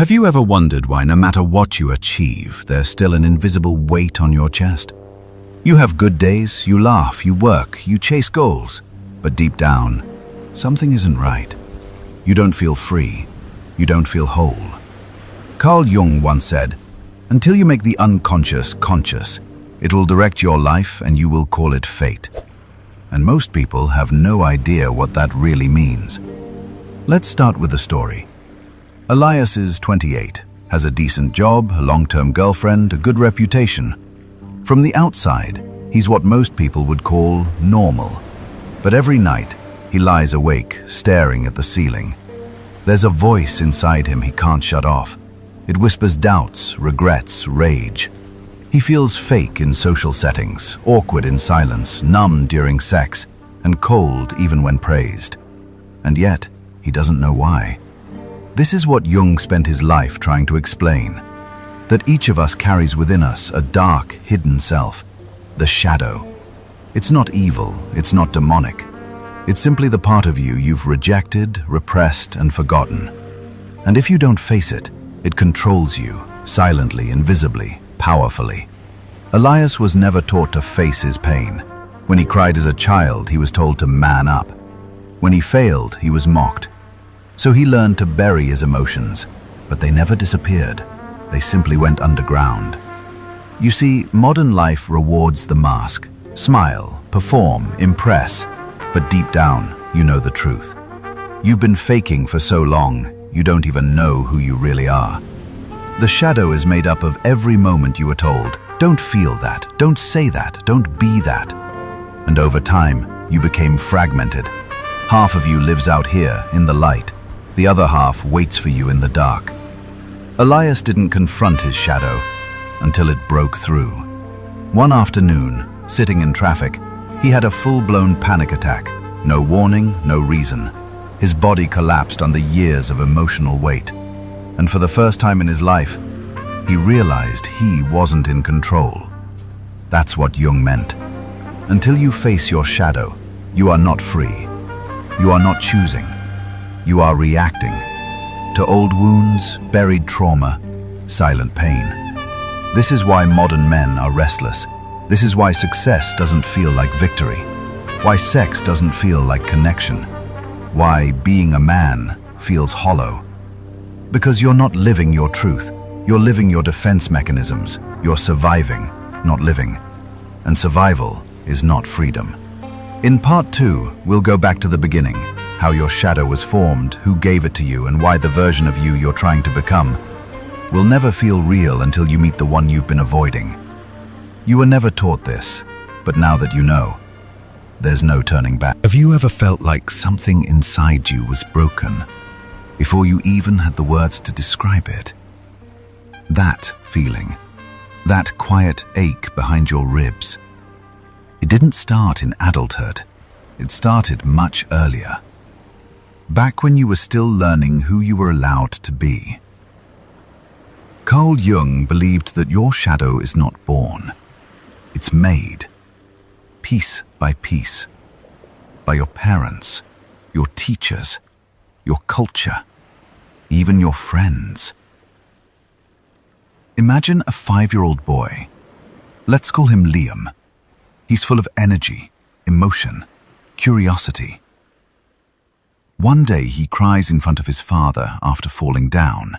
Have you ever wondered why no matter what you achieve, there's still an invisible weight on your chest? You have good days, you laugh, you work, you chase goals, but deep down, something isn't right. You don't feel free. You don't feel whole. Carl Jung once said, "Until you make the unconscious conscious, it will direct your life and you will call it fate." And most people have no idea what that really means. Let's start with the story. Elias is 28, has a decent job, a long-term girlfriend, a good reputation. From the outside, he's what most people would call normal. But every night, he lies awake, staring at the ceiling. There's a voice inside him he can't shut off. It whispers doubts, regrets, rage. He feels fake in social settings, awkward in silence, numb during sex, and cold even when praised. And yet, he doesn't know why. This is what Jung spent his life trying to explain. That each of us carries within us a dark, hidden self, the shadow. It's not evil, it's not demonic. It's simply the part of you you've rejected, repressed, and forgotten. And if you don't face it, it controls you, silently, invisibly, powerfully. Elias was never taught to face his pain. When he cried as a child, he was told to man up. When he failed, he was mocked. So he learned to bury his emotions, but they never disappeared. They simply went underground. You see, modern life rewards the mask. Smile, perform, impress, but deep down, you know the truth. You've been faking for so long, you don't even know who you really are. The shadow is made up of every moment you were told, "Don't feel that, don't say that, don't be that." And over time, you became fragmented. Half of you lives out here, in the light. The other half waits for you in the dark. Elias didn't confront his shadow until it broke through. One afternoon, sitting in traffic, he had a full-blown panic attack. No warning, no reason. His body collapsed under years of emotional weight. And for the first time in his life, he realized he wasn't in control. That's what Jung meant. Until you face your shadow, you are not free. You are not choosing. You are reacting to old wounds, buried trauma, silent pain. This is why modern men are restless. This is why success doesn't feel like victory. Why sex doesn't feel like connection. Why being a man feels hollow. Because you're not living your truth. You're living your defense mechanisms. You're surviving, not living. And survival is not freedom. In part 2, we'll go back to the beginning. How your shadow was formed, who gave it to you, and why the version of you you're trying to become will never feel real until you meet the one you've been avoiding. You were never taught this, but now that you know, there's no turning back. Have you ever felt like something inside you was broken before you even had the words to describe it? That feeling, that quiet ache behind your ribs, it didn't start in adulthood. It started much earlier. Back when you were still learning who you were allowed to be. Carl Jung believed that your shadow is not born. It's made, piece by piece, by your parents, your teachers, your culture, even your friends. Imagine a 5-year-old boy. Let's call him Liam. He's full of energy, emotion, curiosity. One day he cries in front of his father after falling down.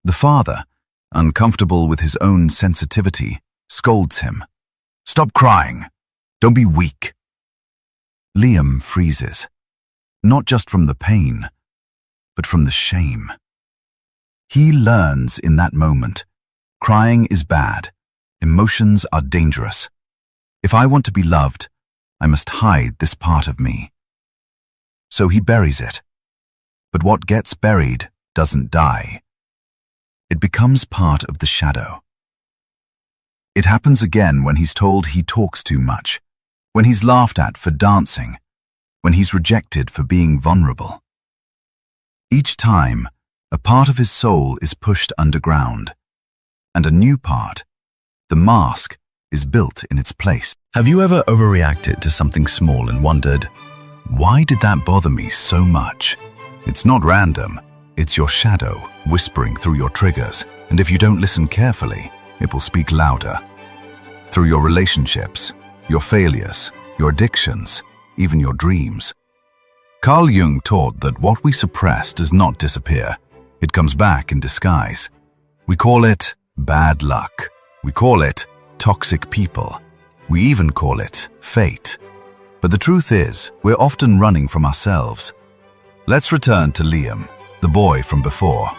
The father, uncomfortable with his own sensitivity, scolds him. "Stop crying. Don't be weak." Liam freezes, not just from the pain, but from the shame. He learns in that moment, crying is bad, emotions are dangerous. If I want to be loved, I must hide this part of me. So he buries it. But what gets buried doesn't die. It becomes part of the shadow. It happens again when he's told he talks too much, when he's laughed at for dancing, when he's rejected for being vulnerable. Each time, a part of his soul is pushed underground, and a new part, the mask, is built in its place. Have you ever overreacted to something small and wondered, why did that bother me so much? It's not random, it's your shadow. whispering through your triggers, and if you don't listen carefully, it will speak louder. Through your relationships, your failures, your addictions, even your dreams. Carl Jung taught that what we suppress does not disappear. It comes back in disguise. We call it bad luck. We call it toxic people. We even call it fate. But the truth is, we're often running from ourselves. Let's return to Liam, the boy from before.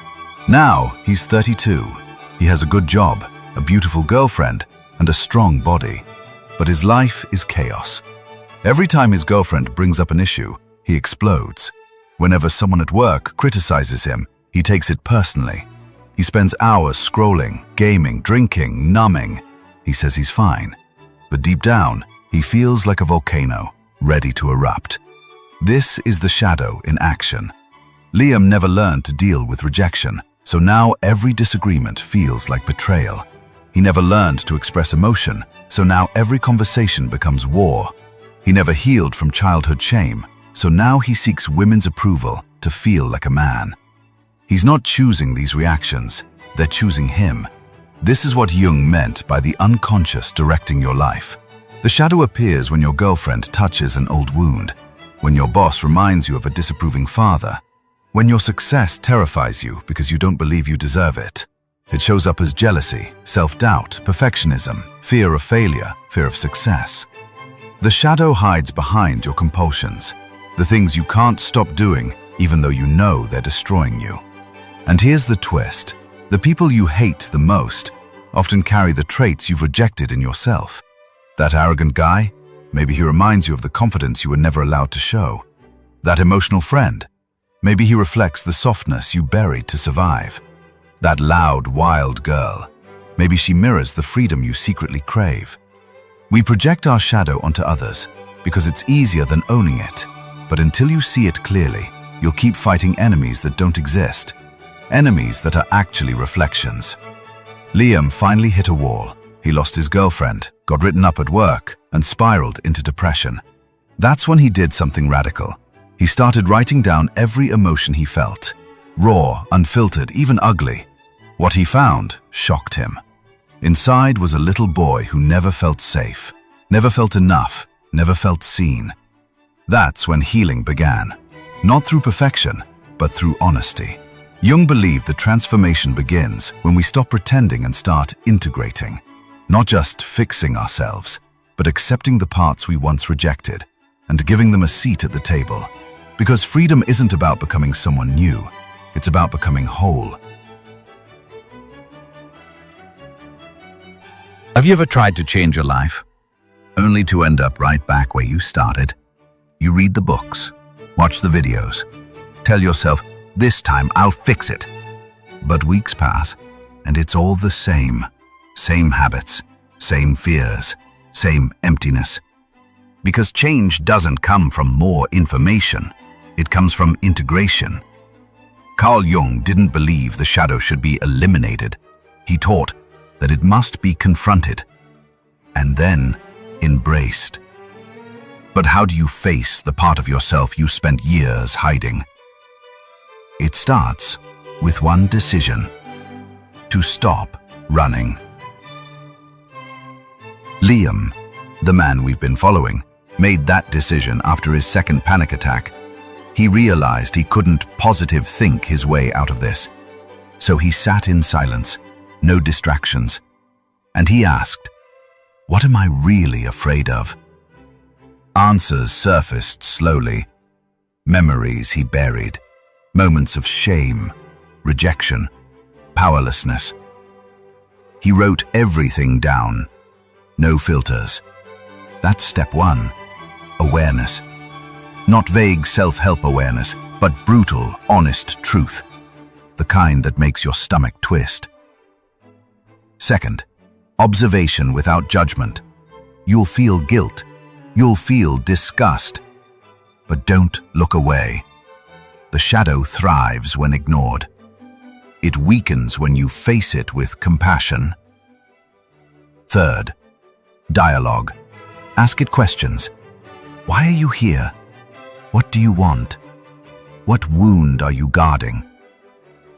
Now, he's 32. He has a good job, a beautiful girlfriend, and a strong body. But his life is chaos. Every time his girlfriend brings up an issue, he explodes. Whenever someone at work criticizes him, he takes it personally. He spends hours scrolling, gaming, drinking, numbing. He says he's fine. But deep down, he feels like a volcano, ready to erupt. This is the shadow in action. Liam never learned to deal with rejection, so now every disagreement feels like betrayal. He never learned to express emotion, so now every conversation becomes war. He never healed from childhood shame, so now he seeks women's approval to feel like a man. He's not choosing these reactions, they're choosing him. This is what Jung meant by the unconscious directing your life. The shadow appears when your girlfriend touches an old wound, when your boss reminds you of a disapproving father, when your success terrifies you because you don't believe you deserve it. It shows up as jealousy, self-doubt, perfectionism, fear of failure, fear of success. The shadow hides behind your compulsions, the things you can't stop doing even though you know they're destroying you. And here's the twist. The people you hate the most often carry the traits you've rejected in yourself. That arrogant guy, maybe he reminds you of the confidence you were never allowed to show. That emotional friend, maybe he reflects the softness you buried to survive. That loud, wild girl, maybe she mirrors the freedom you secretly crave. We project our shadow onto others because it's easier than owning it. But until you see it clearly, you'll keep fighting enemies that don't exist. Enemies that are actually reflections. Liam finally hit a wall. He lost his girlfriend, got written up at work, and spiraled into depression. That's when he did something radical. He started writing down every emotion he felt. Raw, unfiltered, even ugly. What he found shocked him. Inside was a little boy who never felt safe, never felt enough, never felt seen. That's when healing began. Not through perfection, but through honesty. Jung believed that transformation begins when we stop pretending and start integrating. Not just fixing ourselves, but accepting the parts we once rejected and giving them a seat at the table. Because freedom isn't about becoming someone new, it's about becoming whole. Have you ever tried to change your life, only to end up right back where you started? You read the books, watch the videos, tell yourself, this time I'll fix it. But weeks pass, and it's all the same. Same habits, same fears, same emptiness. Because change doesn't come from more information, it comes from integration. Carl Jung didn't believe the shadow should be eliminated. He taught that it must be confronted, and then embraced. But how do you face the part of yourself you spent years hiding? It starts with one decision: to stop running. Liam, the man we've been following, made that decision after his second panic attack. He realized he couldn't positive think his way out of this. So he sat in silence, no distractions, and he asked, "What am I really afraid of?" Answers surfaced slowly. Memories he buried, moments of shame, rejection, powerlessness. He wrote everything down. No filters. That's step one. Awareness. Not vague self-help awareness, but brutal, honest truth. The kind that makes your stomach twist. Second, observation without judgment. You'll feel guilt. You'll feel disgust. But don't look away. The shadow thrives when ignored. It weakens when you face it with compassion. Third, dialogue. Ask it questions. Why are you here? What do you want? What wound are you guarding?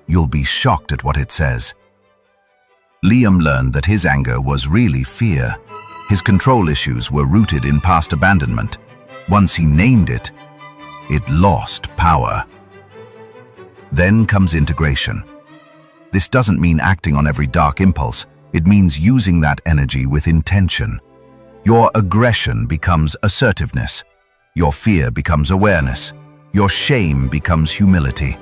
you'll be shocked at what it says. Liam learned that his anger was really fear. His control issues were rooted in past abandonment. Once he named it, it lost power. Then comes integration. This doesn't mean acting on every dark impulse. It means using that energy with intention. Your aggression becomes assertiveness. Your fear becomes awareness. Your shame becomes humility.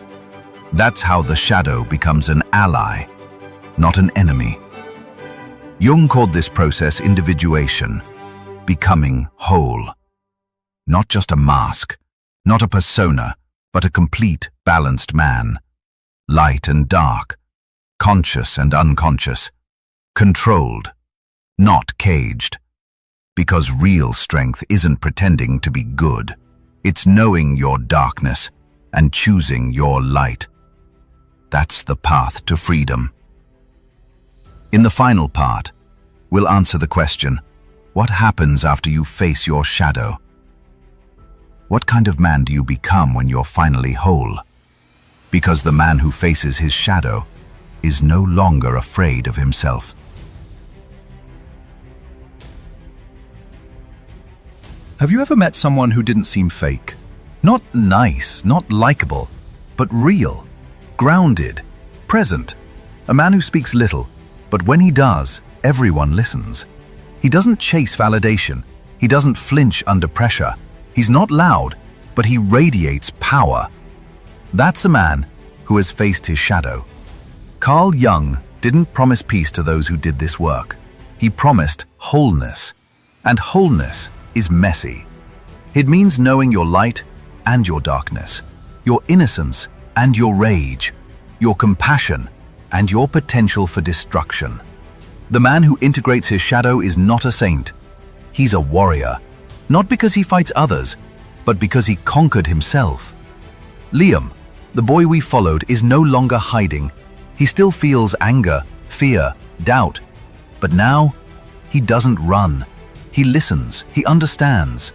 That's how the shadow becomes an ally, not an enemy. Jung called this process individuation, becoming whole. Not just a mask, not a persona, but a complete, balanced man. Light and dark, conscious and unconscious, controlled, not caged. Because real strength isn't pretending to be good. It's knowing your darkness and choosing your light. That's the path to freedom. In the final part, we'll answer the question, what happens after you face your shadow? What kind of man do you become when you're finally whole? Because the man who faces his shadow is no longer afraid of himself. Have you ever met someone who didn't seem fake? Not nice, not likable, but real, grounded, present. A man who speaks little, but when he does, everyone listens. He doesn't chase validation. He doesn't flinch under pressure. He's not loud, but he radiates power. That's a man who has faced his shadow. Carl Jung didn't promise peace to those who did this work. He promised wholeness, and wholeness is messy. It means knowing your light and your darkness, your innocence and your rage, your compassion and your potential for destruction. The man who integrates his shadow is not a saint. He's a warrior, not because he fights others, but because he conquered himself. Liam, the boy we followed, is no longer hiding. He still feels anger, fear, doubt, but now he doesn't run. He listens, he understands.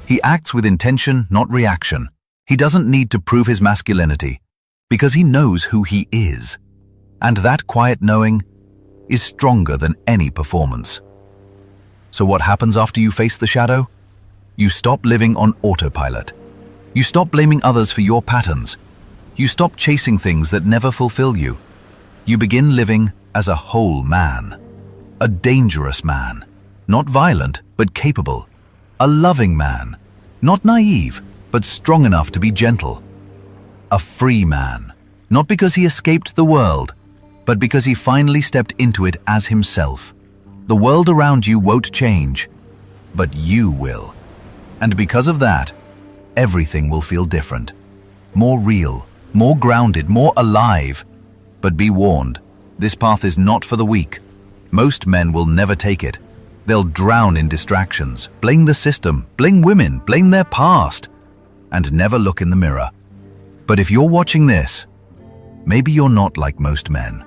He acts with intention, not reaction. He doesn't need to prove his masculinity, because he knows who he is. And that quiet knowing is stronger than any performance. So what happens after you face the shadow? You stop living on autopilot. You stop blaming others for your patterns. You stop chasing things that never fulfill you. You begin living as a whole man, a dangerous man. Not violent, but capable. A loving man. Not naive, but strong enough to be gentle. A free man. Not because he escaped the world, but because he finally stepped into it as himself. The world around you won't change, but you will. And because of that, everything will feel different. More real, more grounded, more alive. But be warned, this path is not for the weak. Most men will never take it. They'll drown in distractions, blame the system, blame women, blame their past, and never look in the mirror. But if you're watching this, maybe you're not like most men.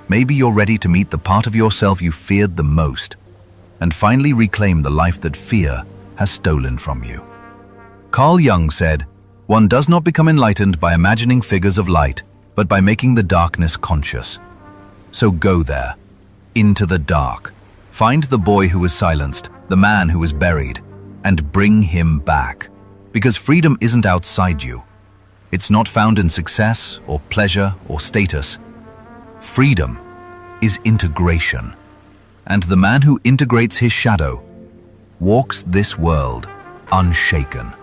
Maybe you're ready to meet the part of yourself you feared the most, and finally reclaim the life that fear has stolen from you. Carl Jung said, "One does not become enlightened by imagining figures of light, but by making the darkness conscious." So go there, into the dark. Find the boy who was silenced, the man who was buried, and bring him back. Because freedom isn't outside you. It's not found in success or pleasure or status. Freedom is integration. And the man who integrates his shadow walks this world unshaken.